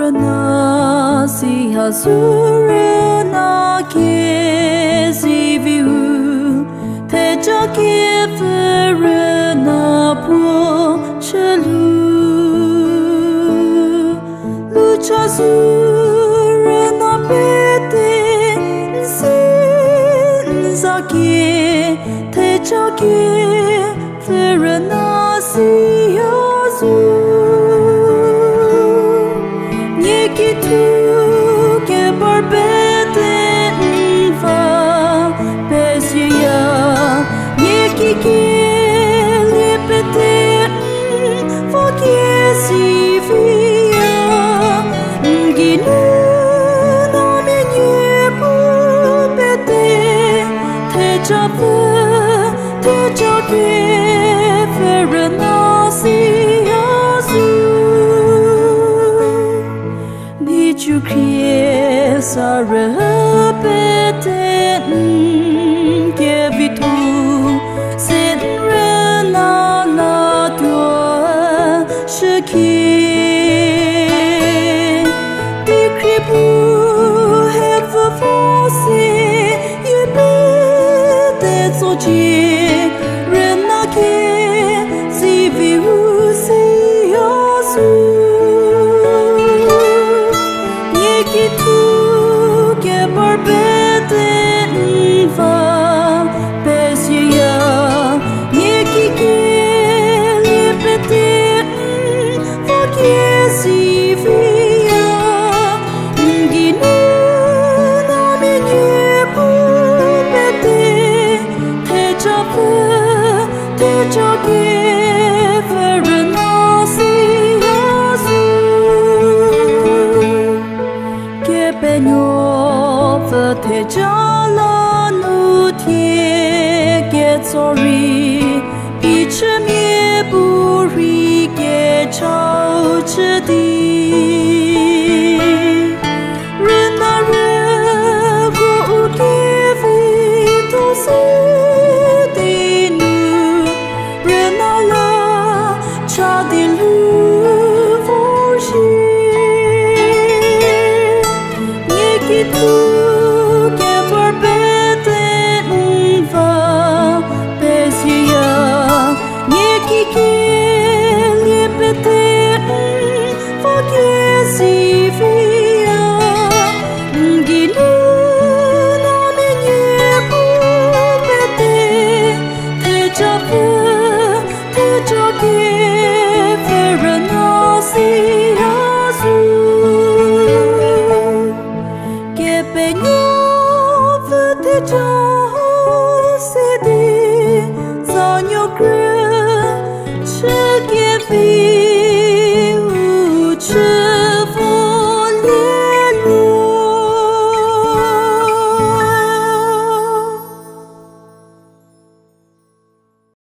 rüna Seiyhazou rüna Avinuo Thejakepfü rüna po chelu Seiyhazou rüna pete Thejakepfü rüna Seiyhazou Thejakepfü rüna Seiyhazou Niçu kriye sarıpeten kevitu sen rüna la dua şeki dikribu heva fose yubete soci Thejakepfü rüna Seiyhazou Avinuo Metha Thejakepfü içime buri geçau çedi rüna rego ukevi dosi Avinuo Metha